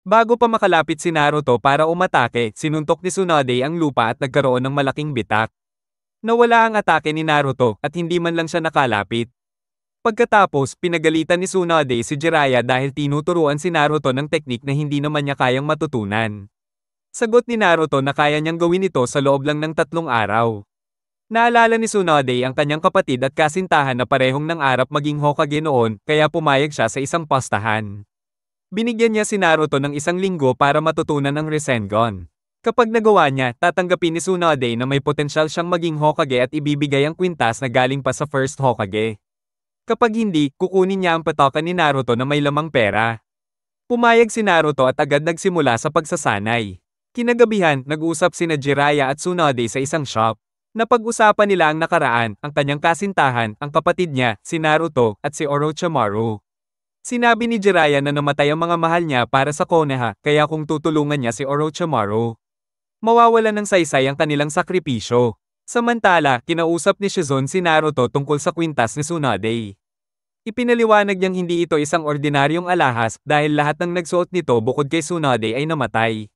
Bago pa makalapit si Naruto para umatake, sinuntok ni Tsunade ang lupa at nagkaroon ng malaking bitak. Nawala ang atake ni Naruto at hindi man lang siya nakalapit. Pagkatapos, pinagalitan ni Tsunade si Jiraiya dahil tinuturuan si Naruto ng teknik na hindi naman niya kayang matutunan. Sagot ni Naruto na kaya niyang gawin ito sa loob lang ng 3 araw. Naalala ni Tsunade ang kanyang kapatid at kasintahan na parehong nangarap maging Hokage noon, kaya pumayag siya sa isang pastahan. Binigyan niya si Naruto ng 1 linggo para matutunan ang Rasengan. Kapag nagawa niya, tatanggapin ni Tsunade na may potensyal siyang maging Hokage at ibibigay ang kwintas na galing pa sa first Hokage. Kapag hindi, kukunin niya ang patokan ni Naruto na may lamang pera. Pumayag si Naruto at agad nagsimula sa pagsasanay. Kinagabihan, nag-usap sina Jiraiya at Tsunade sa isang shop. Napag-usapan nila ang nakaraan, ang kanyang kasintahan, ang kapatid niya, si Naruto, at si Orochimaru. Sinabi ni Jiraiya na namatay ang mga mahal niya para sa Konoha, kaya kung tutulungan niya si Orochimaru, mawawalan ng saysay ang kanilang sakripisyo. Samantala, kinausap ni Shizune si Naruto tungkol sa kwintas ni Tsunade. Ipinaliwanag niyang hindi ito isang ordinaryong alahas dahil lahat ng nagsuot nito bukod kay Tsunade ay namatay.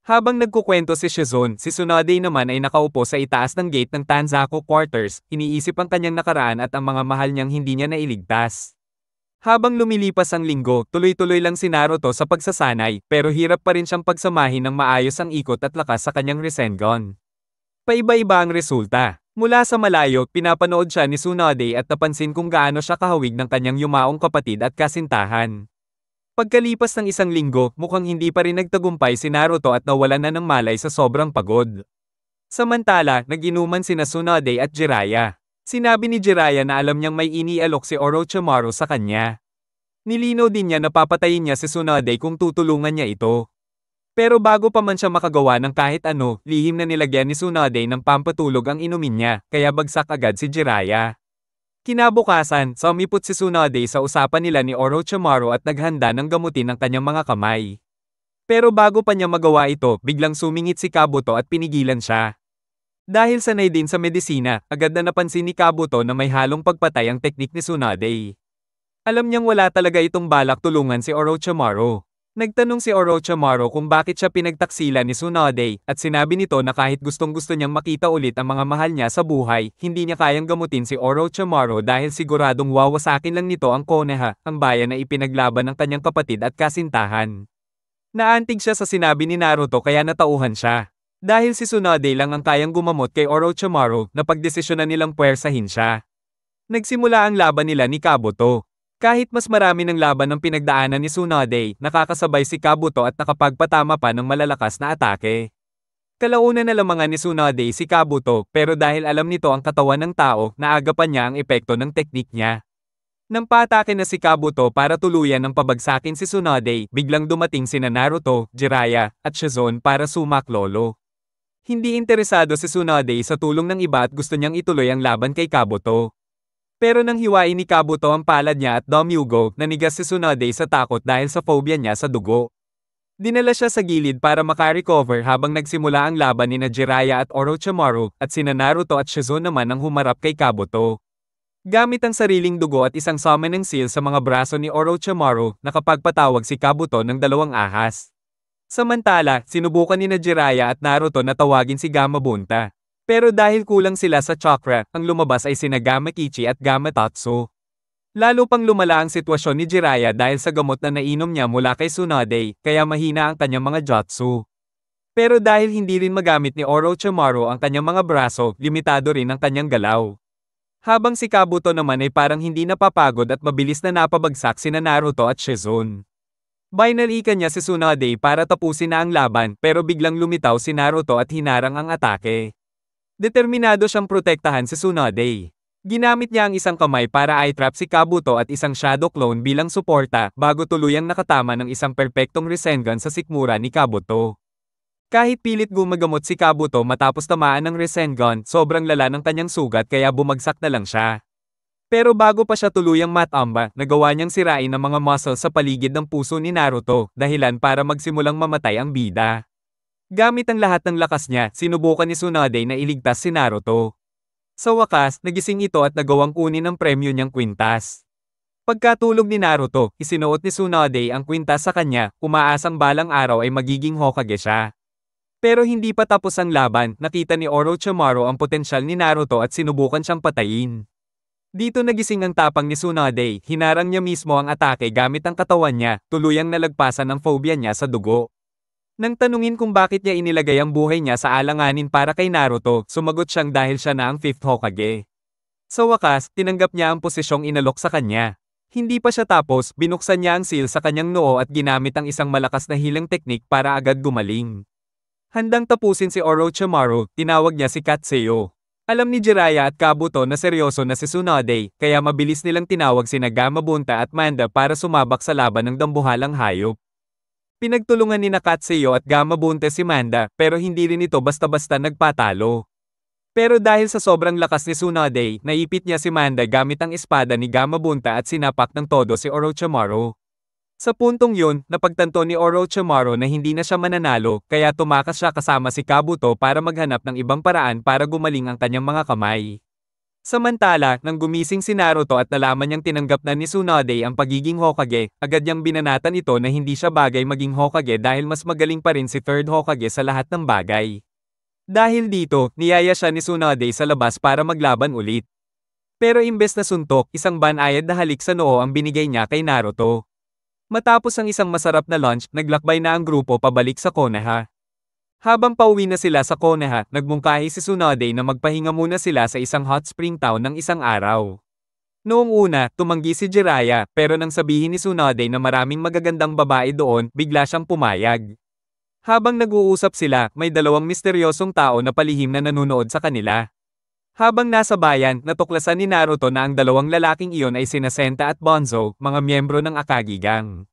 Habang nagkukwento si Shizune, si Tsunade naman ay nakaupo sa itaas ng gate ng Tanzaku Quarters, iniisip ang kanyang nakaraan at ang mga mahal niyang hindi niya nailigtas. Habang lumilipas ang linggo, tuloy-tuloy lang si Naruto sa pagsasanay, pero hirap pa rin siyang pagsamahin ng maayos ang ikot at lakas sa kanyang Rasengan. Paiba-iba ang resulta. Mula sa malayo, pinapanood siya ni Tsunade at napansin kung gaano siya kahawig ng kanyang yumaong kapatid at kasintahan. Pagkalipas ng 1 linggo, mukhang hindi pa rin nagtagumpay si Naruto at nawalan na ng malay sa sobrang pagod. Samantala, nag-inuman sina Tsunade at Jiraiya. Sinabi ni Jiraiya na alam niyang may inialok si Orochimaru sa kanya. Nilinaw din niya na papatayin niya si Tsunade kung tutulungan niya ito. Pero bago pa man siya makagawa ng kahit ano, lihim na nilagyan ni Tsunade ng pampatulog ang inumin niya, kaya bagsak agad si Jiraiya. Kinabukasan, sumipot si Tsunade sa usapan nila ni Orochimaru at naghanda ng gamutin ang kanyang mga kamay. Pero bago pa niya magawa ito, biglang sumingit si Kabuto at pinigilan siya. Dahil sanay din sa medisina, agad na napansin ni Kabuto na may halong pagpatay ang teknik ni Tsunade. Alam niyang wala talaga itong balak tulungan si Orochimaru. Nagtanong si Orochimaru kung bakit siya pinagtaksila ni Tsunade, at sinabi nito na kahit gustong-gusto niyang makita ulit ang mga mahal niya sa buhay, hindi niya kayang gamutin si Orochimaru dahil siguradong wawasakin lang nito ang Konoha, ang bayan na ipinaglaban ng kanyang kapatid at kasintahan. Naantig siya sa sinabi ni Naruto kaya natauhan siya. Dahil si Tsunade lang ang kayang gumamot kay Orochimaru, napagdesisyonan nilang puwersahin siya. Nagsimula ang laban nila ni Kabuto. Kahit mas marami ng laban ang pinagdaanan ni Tsunade, nakakasabay si Kabuto at nakapagpatama pa ng malalakas na atake. Kalaunan na lamangan ni Tsunade si Kabuto, pero dahil alam nito ang katawan ng tao, naagapan niya ang epekto ng teknik niya. Nang patake na si Kabuto para tuluyan ng pabagsakin si Tsunade, biglang dumating sina Naruto, Jiraiya, at Shizune para sumaklolo. Hindi interesado si Tsunade sa tulong ng iba at gusto niyang ituloy ang laban kay Kabuto. Pero nang hiwain ni Kabuto ang palad niya at Domyugo, nanigas si Tsunade sa takot dahil sa phobia niya sa dugo. Dinala siya sa gilid para makarecover habang nagsimula ang laban ni Jiraiya at Orochimaru, at sina Naruto at Shizune naman ang humarap kay Kabuto. Gamit ang sariling dugo at isang summoning seal sa mga braso ni Orochimaru, nakapagpatawag si Kabuto ng 2 ahas. Samantala, sinubukan ni Jiraiya at Naruto na tawagin si Gamabunta. Pero dahil kulang sila sa chakra, ang lumabas ay sina Gamakichi at Gamatatsu. Lalo pang lumala ang sitwasyon ni Jiraiya dahil sa gamot na nainom niya mula kay Tsunade, kaya mahina ang kanyang mga jutsu. Pero dahil hindi rin magamit ni Orochimaru ang kanyang mga braso, limitado rin ang kanyang galaw. Habang si Kabuto naman ay parang hindi napapagod at mabilis na napabagsak sina Naruto at Shizune. Binalikan niya si Tsunade para tapusin na ang laban, pero biglang lumitaw si Naruto at hinarang ang atake. Determinado siyang protektahan si Tsunade. Ginamit niya ang isang kamay para i-trap si Kabuto at isang shadow clone bilang suporta bago tuluyang nakatama ng isang perpektong Rasengan sa sikmura ni Kabuto. Kahit pilit gumagamot si Kabuto matapos tamaan ng Rasengan, sobrang lala ng kanyang sugat kaya bumagsak na lang siya. Pero bago pa siya tuluyang matamba, nagawa niyang sirain ang mga muscles sa paligid ng puso ni Naruto, dahilan para magsimulang mamatay ang bida. Gamit ang lahat ng lakas niya, sinubukan ni Tsunade na iligtas si Naruto. Sa wakas, nagising ito at nagawang kunin ang premyo niyang kwintas. Pagkatulog ni Naruto, isinuot ni Tsunade ang kwintas sa kanya, umaasang balang araw ay magiging Hokage siya. Pero hindi pa tapos ang laban, nakita ni Orochimaru ang potensyal ni Naruto at sinubukan siyang patayin. Dito nagising ang tapang ni Tsunade, hinarang niya mismo ang atake gamit ang katawan niya, tuluyang nalagpasan ang phobia niya sa dugo. Nang tanungin kung bakit niya inilagay ang buhay niya sa alanganin para kay Naruto, sumagot siyang dahil siya na ang 5th Hokage. Sa wakas, tinanggap niya ang posisyong inalok sa kanya. Hindi pa siya tapos, binuksan niya ang seal sa kanyang noo at ginamit ang isang malakas na healing technique para agad gumaling. Handang tapusin si Orochimaru, tinawag niya si Katsuyo. Alam ni Jiraiya at Kabuto na seryoso na si Tsunade, kaya mabilis nilang tinawag sina Gamabunta at Manda para sumabak sa laban ng dambuhalang hayop. Pinagtulungan ni Katsuyo at Gamabunta si Manda, pero hindi rin ito basta-basta nagpatalo. Pero dahil sa sobrang lakas ni Tsunade, naipit niya si Manda gamit ang espada ni Gamabunta at sinapak ng todo si Orochimaru. Sa puntong yun, napagtanto ni Orochimaru na hindi na siya mananalo, kaya tumakas siya kasama si Kabuto para maghanap ng ibang paraan para gumaling ang kanyang mga kamay. Samantala, nang gumising si Naruto at nalaman niyang tinanggap na ni Tsunade ang pagiging Hokage, agad niyang binanatan ito na hindi siya bagay maging Hokage dahil mas magaling pa rin si 3rd Hokage sa lahat ng bagay. Dahil dito, niyaya siya ni Tsunade sa labas para maglaban ulit. Pero imbes na suntok, isang banayad na halik sa noo ang binigay niya kay Naruto. Matapos ang isang masarap na lunch, naglakbay na ang grupo pabalik sa Konoha. Habang pauwi na sila sa Konoha, nagmungkahi si Tsunade na magpahinga muna sila sa isang hot spring town ng isang araw. Noong una, tumanggi si Jiraiya, pero nang sabihin ni Tsunade na maraming magagandang babae doon, bigla siyang pumayag. Habang nag-uusap sila, may dalawang misteryosong tao na palihim na nanunood sa kanila. Habang nasa bayan, natuklasan ni Naruto na ang dalawang lalaking iyon ay sina Senta at Bonzo, mga miyembro ng Akagi Gang.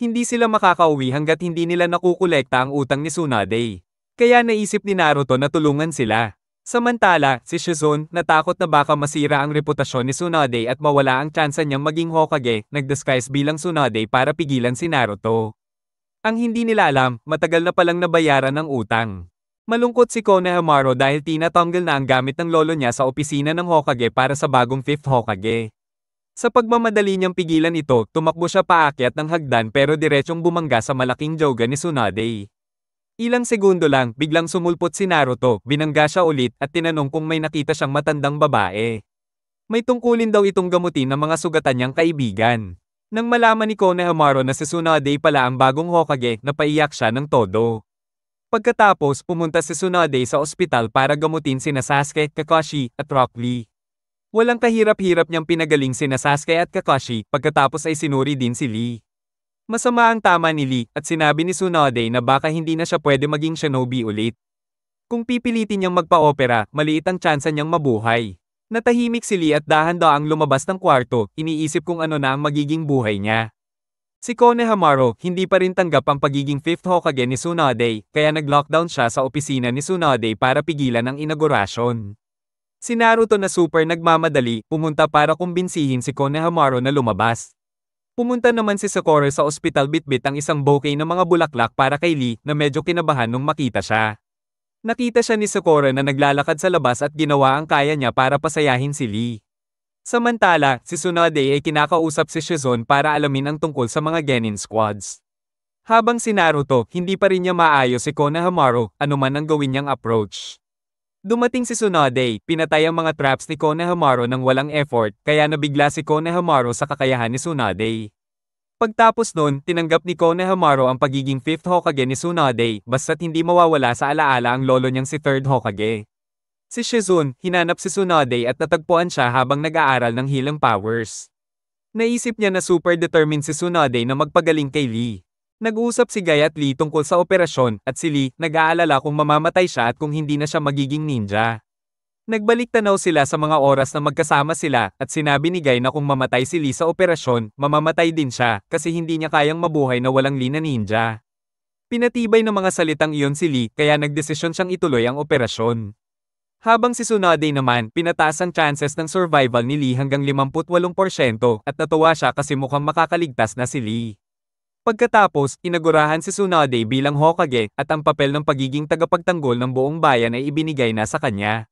Hindi sila makakauwi hanggat hindi nila nakukolekta ang utang ni Tsunade. Kaya naisip ni Naruto na tulungan sila. Samantala, si Shizune, natakot na baka masira ang reputasyon ni Tsunade at mawala ang tsansa niyang maging Hokage, nag-disguise bilang Tsunade para pigilan si Naruto. Ang hindi nila alam, matagal na palang nabayaran ng utang. Malungkot si Konohamaru dahil tinatanggal na ang gamit ng lolo niya sa opisina ng Hokage para sa bagong 5th Hokage. Sa pagmamadali niyang pigilan ito, tumakbo siya paakyat ng hagdan pero diretsyong bumangga sa malaking joga ni Tsunade. Ilang segundo lang, biglang sumulpot si Naruto, binangga siya ulit at tinanong kung may nakita siyang matandang babae. May tungkulin daw itong gamutin ng mga sugatan niyang kaibigan. Nang malaman ni Konohamaru na si Tsunade pala ang bagong Hokage, napaiyak siya ng todo. Pagkatapos, pumunta si Tsunade sa ospital para gamutin sina Sasuke, Kakashi, at Rock Lee. Walang kahirap-hirap niyang pinagaling sina Sasuke at Kakashi, pagkatapos ay sinuri din si Lee. Masama ang tama ni Lee, at sinabi ni Tsunade na baka hindi na siya pwede maging shinobi ulit. Kung pipilitin niyang magpa-opera, maliit ang tsansa niyang mabuhay. Natahimik si Lee at dahan-daang lumabas ng kwarto, iniisip kung ano na ang magiging buhay niya. Si Konohamaru, hindi pa rin tanggap ang pagiging 5th Hokage ni Tsunade, kaya nag-lockdown siya sa opisina ni Tsunade para pigilan ang inaugurasyon. Si Naruto na super nagmamadali, pumunta para kumbinsihin si Konohamaru na lumabas. Pumunta naman si Sakura sa ospital bitbit ang isang bouquet ng mga bulaklak para kay Lee na medyo kinabahan nung makita siya. Nakita siya ni Sakura na naglalakad sa labas at ginawa ang kaya niya para pasayahin si Lee. Samantala, si Tsunade ay kinakausap si Shizune para alamin ang tungkol sa mga Genin squads. Habang si Naruto, hindi pa rin niya maayos si Konohamaru, anuman ang gawin niyang approach. Dumating si Tsunade, pinatay ang mga traps ni Konohamaru ng walang effort, kaya nabigla si Konohamaru sa kakayahan ni Tsunade. Pagtapos nun, tinanggap ni Konohamaru ang pagiging 5th Hokage ni Tsunade, basta't hindi mawawala sa alaala ang lolo niyang si 3rd Hokage. Si Shizune, hinanap si Tsunade at natagpuan siya habang nag-aaral ng healing powers. Naisip niya na super determined si Tsunade na magpagaling kay Lee. Nag-usap si Guy at Lee tungkol sa operasyon, at si Lee, nag-aalala kung mamamatay siya at kung hindi na siya magiging ninja. Nagbalik tanaw sila sa mga oras na magkasama sila, at sinabi ni Guy na kung mamatay si Lee sa operasyon, mamamatay din siya, kasi hindi niya kayang mabuhay na walang Lee na ninja. Pinatibay ng mga salitang iyon si Lee, kaya nagdesisyon siyang ituloy ang operasyon. Habang si Tsunade naman, pinataas ang chances ng survival ni Lee hanggang 58% at natuwa siya kasi mukhang makakaligtas na si Lee. Pagkatapos, inagurahan si Tsunade bilang Hokage at ang papel ng pagiging tagapagtanggol ng buong bayan ay ibinigay na sa kanya.